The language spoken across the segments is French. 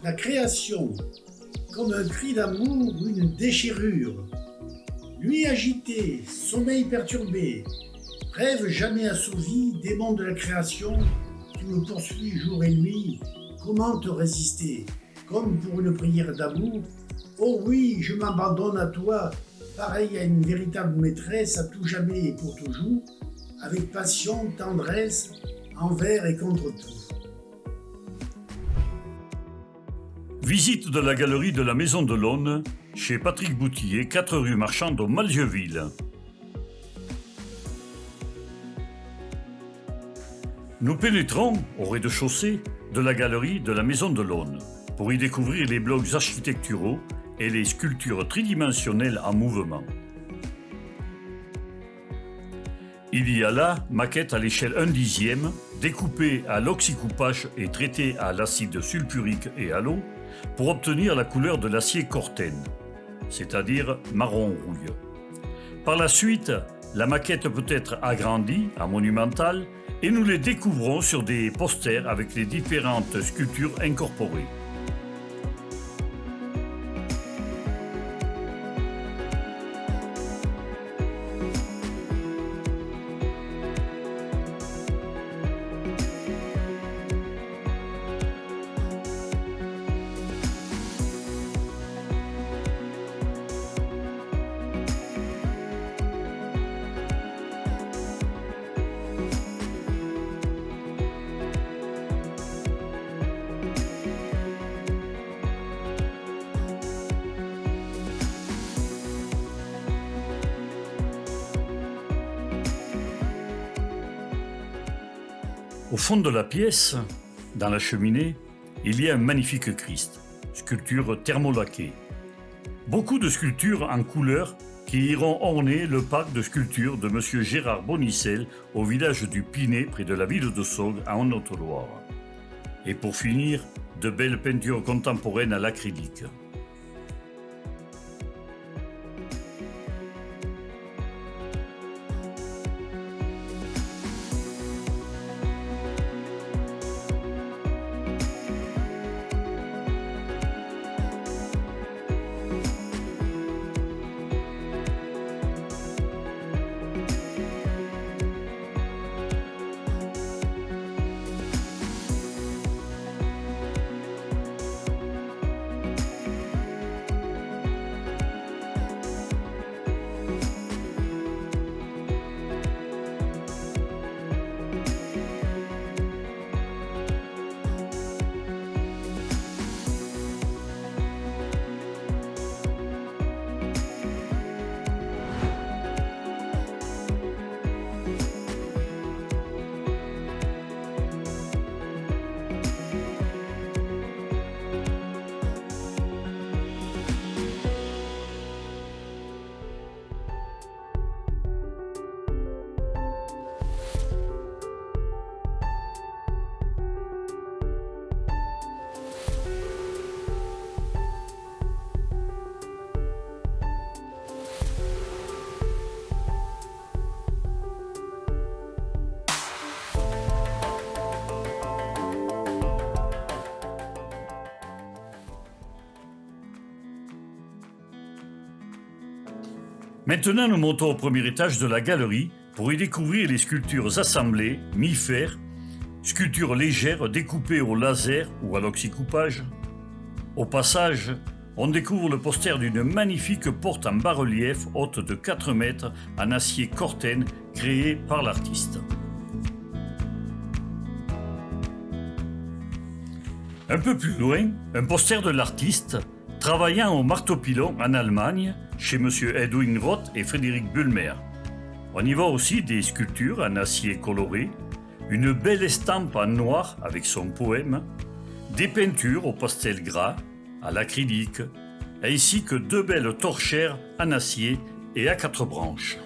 La création, comme un cri d'amour ou une déchirure. Nuit agitée, sommeil perturbé, rêve jamais assouvi, démon de la création, tu me poursuis jour et nuit, comment te résister? Comme pour une prière d'amour, oh oui, je m'abandonne à toi, pareil à une véritable maîtresse, à tout jamais et pour toujours, avec passion, tendresse, envers et contre tout. Visite de la galerie de la Maison de l'Aune, chez Patrick Boutillier, 4 rue Marchande au Malzieu-Ville. Nous pénétrons, au rez-de-chaussée, de la galerie de la Maison de l'Aune, pour y découvrir les blocs architecturaux et les sculptures tridimensionnelles en mouvement. Il y a là maquettes à l'échelle 1/10, découpées à l'oxycoupage et traitées à l'acide sulfurique et à l'eau, pour obtenir la couleur de l'acier Corten, c'est-à-dire marron rouille. Par la suite, la maquette peut être agrandie en monumentale et nous les découvrons sur des posters avec les différentes sculptures incorporées. Au fond de la pièce, dans la cheminée, il y a un magnifique Christ, sculpture thermolaquée. Beaucoup de sculptures en couleur qui iront orner le parc de sculptures de M. Gérard Bonicel au village du Pinet près de la ville de Saugues en Haute-Loire. Et pour finir, de belles peintures contemporaines à l'acrylique. Maintenant, nous montons au premier étage de la galerie pour y découvrir les sculptures assemblées, mi-fer, sculptures légères découpées au laser ou à l'oxycoupage. Au passage, on découvre le poster d'une magnifique porte en bas-relief haute de 4 mètres en acier Corten créée par l'artiste. Un peu plus loin, un poster de l'artiste travaillant au marteau-pilon en Allemagne chez M. Edwin Roth et Frédéric Bulmer. On y voit aussi des sculptures en acier coloré, une belle estampe en noir avec son poème, des peintures au pastel gras, à l'acrylique, ainsi que 2 belles torchères en acier et à 4 branches.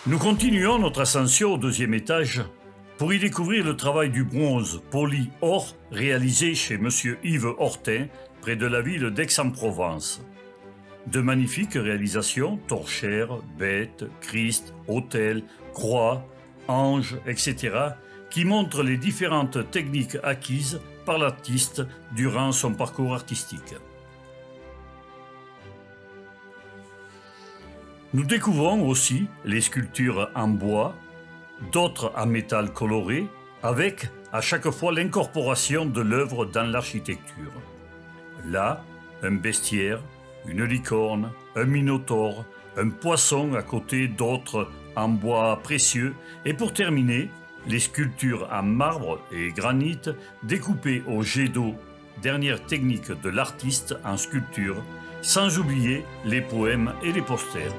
Nous continuons notre ascension au deuxième étage pour y découvrir le travail du bronze poli or réalisé chez M. Yves Hortin, près de la ville d'Aix-en-Provence. De magnifiques réalisations, torchères, bêtes, Christ, autels, croix, anges, etc., qui montrent les différentes techniques acquises par l'artiste durant son parcours artistique. Nous découvrons aussi les sculptures en bois, d'autres en métal coloré, avec à chaque fois l'incorporation de l'œuvre dans l'architecture. Là, un bestiaire, une licorne, un minotaure, un poisson à côté d'autres en bois précieux, et pour terminer, les sculptures en marbre et granit découpées au jet d'eau, dernière technique de l'artiste en sculpture, sans oublier les poèmes et les posters.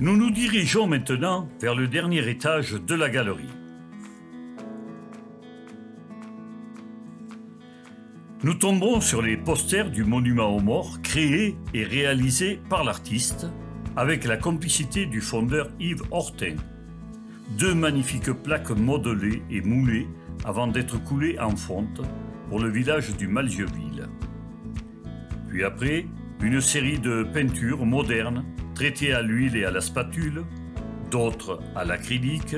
Nous nous dirigeons maintenant vers le dernier étage de la galerie. Nous tombons sur les posters du monument aux morts créés et réalisés par l'artiste avec la complicité du fondeur Yves Hortin. 2 magnifiques plaques modelées et moulées avant d'être coulées en fonte pour le village du Malzieuwille. Puis après, une série de peintures modernes traitées à l'huile et à la spatule, d'autres à l'acrylique,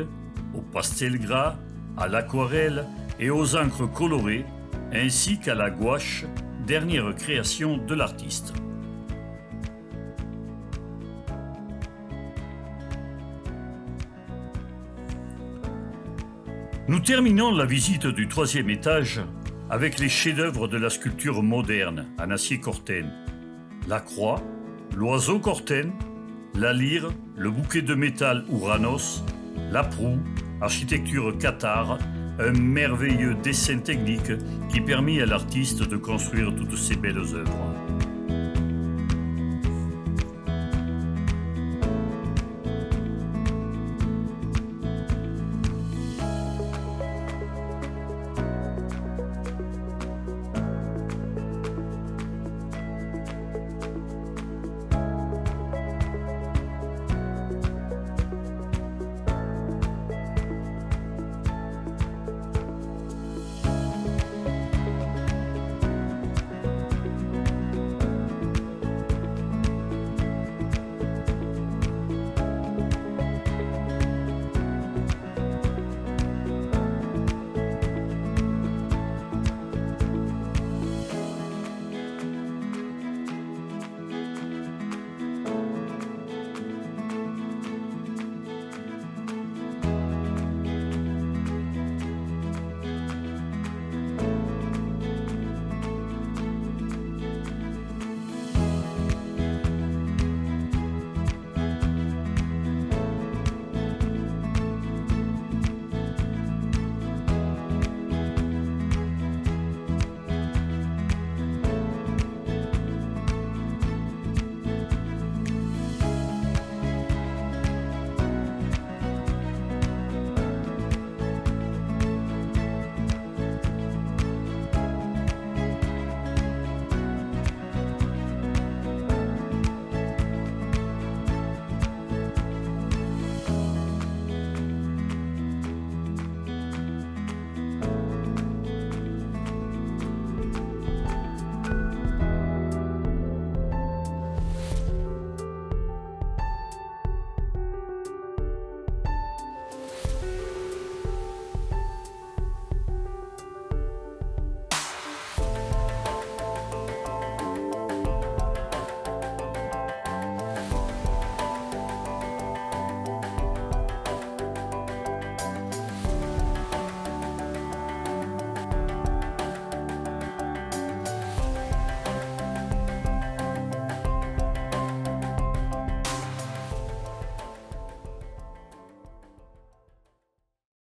au pastel gras, à l'aquarelle et aux encres colorées, ainsi qu'à la gouache, dernière création de l'artiste. Nous terminons la visite du 3e étage avec les chefs-d'œuvre de la sculpture moderne en acier Corten, la croix, l'oiseau Corten, la lyre, le bouquet de métal Ouranos, la proue, architecture Qatar, un merveilleux dessin technique qui permit à l'artiste de construire toutes ces belles œuvres.